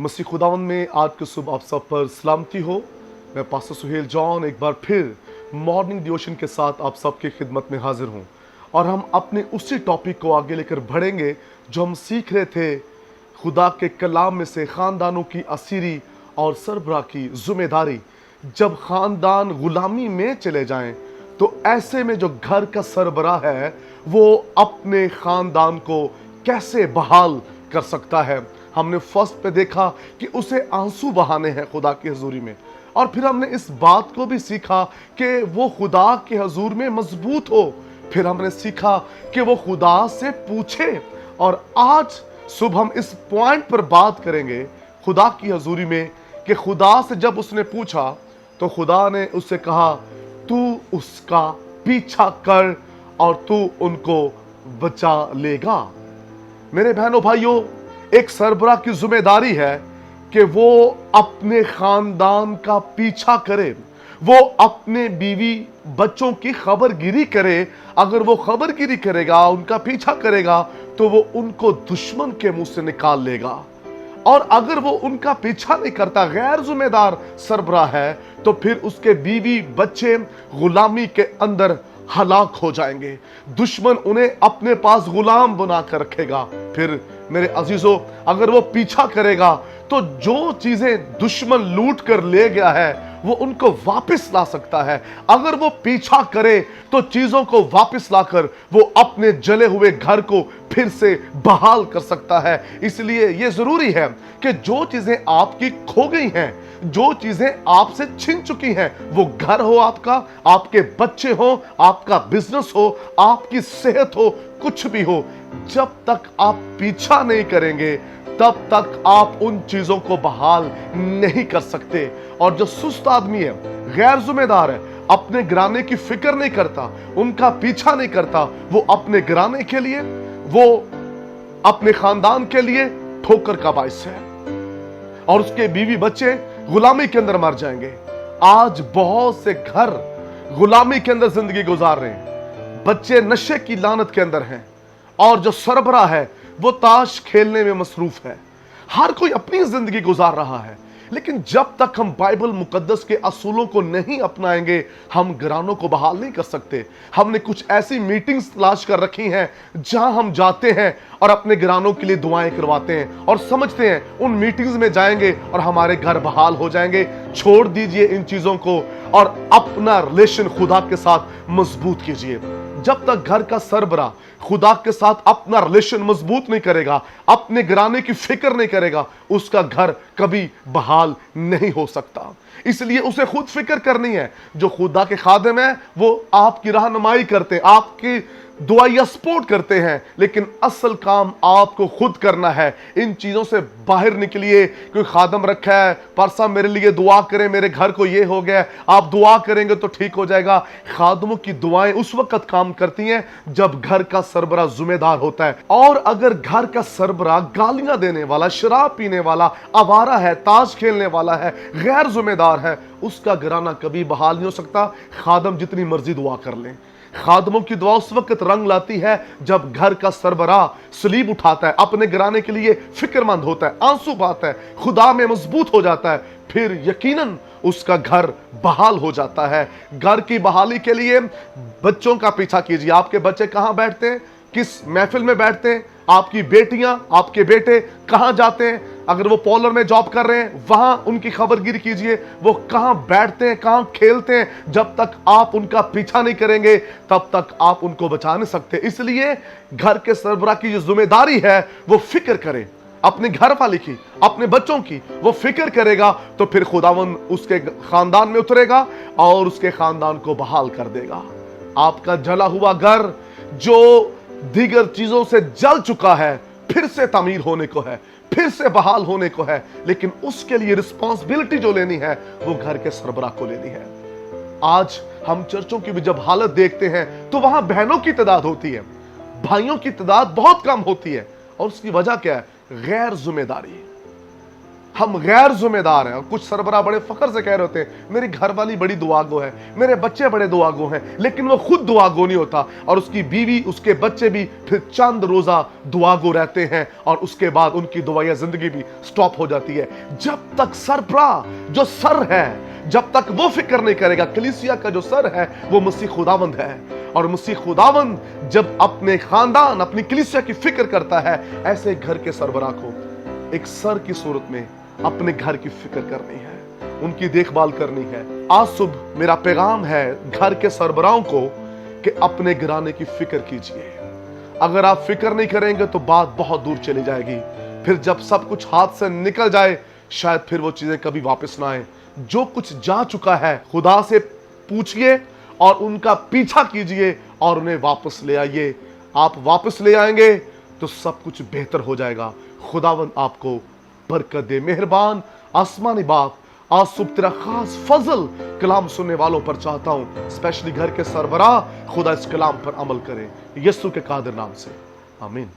मसीह खुदावंद में आज की सुबह आप सब पर सलामती हो। मैं पास्टर सुहेल जॉन एक बार फिर मॉर्निंग डिवोशन के साथ आप सबकी खिदमत में हाजिर हूँ और हम अपने उसी टॉपिक को आगे लेकर बढ़ेंगे जो हम सीख रहे थे खुदा के कलाम में से, ख़ानदानों की असीरी और सरबराह की जिम्मेदारी। जब ख़ानदान गुलामी में चले जाएं तो ऐसे में जो घर का सरबराह है वो अपने ख़ानदान को कैसे बहाल कर सकता है। हमने फर्स्ट पे देखा कि उसे आंसू बहाने हैं खुदा की हजूरी में, और फिर हमने इस बात को भी सीखा कि वो खुदा के हजूर में मजबूत हो। फिर हमने सीखा कि वो खुदा से पूछे, और आज सुबह हम इस पॉइंट पर बात करेंगे खुदा की हजूरी में कि खुदा से जब उसने पूछा तो खुदा ने उससे कहा तू उसका पीछा कर और तू उनको बचा लेगा। मेरे बहनों भाइयों, एक सरबराह की जिम्मेदारी है कि वो अपने खानदान का पीछा करे, वो अपने बीवी बच्चों की खबरगिरी करे। अगर वो खबरगिरी करेगा, उनका पीछा करेगा, तो वो उनको दुश्मन के मुंह से निकाल लेगा। और अगर वो उनका पीछा नहीं करता, गैर जिम्मेदार सरबराह है, तो फिर उसके बीवी बच्चे गुलामी के अंदर हलाक हो जाएंगे। दुश्मन उन्हें अपने पास गुलाम बनाकर रखेगा। फिर मेरे अजीजों, अगर वो पीछा करेगा तो जो चीजें दुश्मन लूट कर ले गया है वो उनको वापस ला सकता है। अगर वो पीछा करे तो चीजों को वापस लाकर वो अपने जले हुए घर को फिर से बहाल कर सकता है। इसलिए यह जरूरी है कि जो चीजें आपकी खो गई हैं, जो चीजें आपसे छिन चुकी हैं, वो घर हो आपका, आपके बच्चे हो, आपका बिजनेस हो, आपकी सेहत हो, कुछ भी हो, जब तक आप पीछा नहीं करेंगे तब तक आप उन चीजों को बहाल नहीं कर सकते। और जो सुस्त आदमी है, गैर जिम्मेदार है, अपने गिराने की फिक्र नहीं करता, उनका पीछा नहीं करता, वो अपने गिराने के लिए, वो अपने खानदान के लिए ठोकर का बायस है और उसके बीवी बच्चे गुलामी के अंदर मर जाएंगे। आज बहुत से घर गुलामी के अंदर जिंदगी गुजार रहे हैं, बच्चे नशे की लानत के अंदर हैं, और जो सरबराह है वो ताश खेलने में मसरूफ है। हर कोई अपनी जिंदगी गुजार रहा है, लेकिन जब तक हम बाइबल मुकद्दस के असूलों को नहीं अपनाएंगे हम घरानों को बहाल नहीं कर सकते। हमने कुछ ऐसी मीटिंग्स तलाश कर रखी हैं जहां हम जाते हैं और अपने घरानों के लिए दुआएं करवाते हैं और समझते हैं उन मीटिंग्स में जाएंगे और हमारे घर बहाल हो जाएंगे। छोड़ दीजिए इन चीजों को और अपना रिलेशन खुदा के साथ मजबूत कीजिए। जब तक घर का सरबराह खुदा के साथ अपना रिलेशन मजबूत नहीं करेगा, अपने गिराने की फिक्र नहीं करेगा, उसका घर कभी बहाल नहीं हो सकता। इसलिए उसे खुद फिक्र करनी है। जो खुदा के खादिम है वो आपकी रहनुमाई करते हैं, आपकी दुआया सपोर्ट करते हैं, लेकिन असल काम आपको खुद करना है। इन चीजों से बाहर निकलिए। कोई खादम रखा है, परसा मेरे लिए दुआ करें, मेरे घर को ये हो गया, आप दुआ करेंगे तो ठीक हो जाएगा। खादमों की दुआएं उस वक्त काम करती हैं जब घर का सरबराह जिम्मेदार होता है। और अगर घर का सरबराह गालियां देने वाला, शराब पीने वाला, आवारा है, ताश खेलने वाला है, गैर जिम्मेदार है, उसका घराना कभी बहाल नहीं हो सकता। खादम जितनी मर्जी दुआ कर लें। खादमों की दुआ उस वक्त रंग लाती है जब घर का सरबराह सलीब उठाता है, अपने गिराने के लिए फिक्रमंद होता है, आंसू बहाता है, खुदा में मजबूत हो जाता है, फिर यकीनन उसका घर बहाल हो जाता है। घर की बहाली के लिए बच्चों का पीछा कीजिए। आपके बच्चे कहां बैठते हैं, किस महफिल में बैठते हैं, आपकी बेटियां, आपके बेटे कहां जाते हैं। अगर वो पॉलर में जॉब कर रहे हैं वहां उनकी खबरगिरी कीजिए, वो कहां बैठते हैं, कहां खेलते हैं। जब तक आप उनका पीछा नहीं करेंगे तब तक आप उनको बचा नहीं सकते। इसलिए घर के सरबराह की जो जिम्मेदारी है वो फिक्र करे, अपने घर वाले की, अपने बच्चों की वो फिक्र करेगा तो फिर खुदावन उसके खानदान में उतरेगा और उसके खानदान को बहाल कर देगा। आपका जला हुआ घर जो दीगर चीजों से जल चुका है फिर से तामीर होने को है, फिर से बहाल होने को है, लेकिन उसके लिए रिस्पांसिबिलिटी जो लेनी है वो घर के सरबराह को लेनी है। आज हम चर्चों की भी जब हालत देखते हैं तो वहां बहनों की तादाद होती है, भाइयों की तादाद बहुत कम होती है, और उसकी वजह क्या है? गैर जिम्मेदारी। हम गैर जिम्मेदार हैं। और कुछ सरबराह बड़े फख्र से कह रहे होते हैं, मेरी घरवाली बड़ी दुआगो है, मेरे बच्चे बड़े दुआगो हैं, लेकिन वो खुद दुआगो नहीं होता और उसकी बीवी, उसके बच्चे भी फिर चंद रोजा दुआगो रहते हैं और उसके बाद उनकी दुआया जिंदगी भी स्टॉप हो जाती है। जब तक सरबराह जो सर है, जब तक वो फिक्र नहीं करेगा, कलीसिया का जो सर है वो मसीह खुदावंद है, और मसीह खुदावंद जब अपने खानदान, अपनी कलीसिया की फिक्र करता है, ऐसे घर के सरबराह को एक सर की सूरत में अपने घर की फिक्र करनी है, उनकी देखभाल करनी है। आज सुबह मेरा पैगाम है घर के सरबराहों को कि अपने घराने की फिक्र कीजिए। अगर आप फिक्र नहीं करेंगे तो बात बहुत दूर चली जाएगी। फिर जब सब कुछ हाथ से निकल जाए, शायद फिर वो चीजें कभी वापस ना आए। जो कुछ जा चुका है, खुदा से पूछिए और उनका पीछा कीजिए और उन्हें वापस ले आइए। आप वापस ले आएंगे तो सब कुछ बेहतर हो जाएगा। खुदावंद आपको बरकत दे। मेहरबान आसमानी बाप, आज सुबह तेरा खास फजल कलाम सुनने वालों पर चाहता हूं, स्पेशली घर के सरबराह, खुदा इस कलाम पर अमल करें, यीशु के कादिर नाम से, आमीन।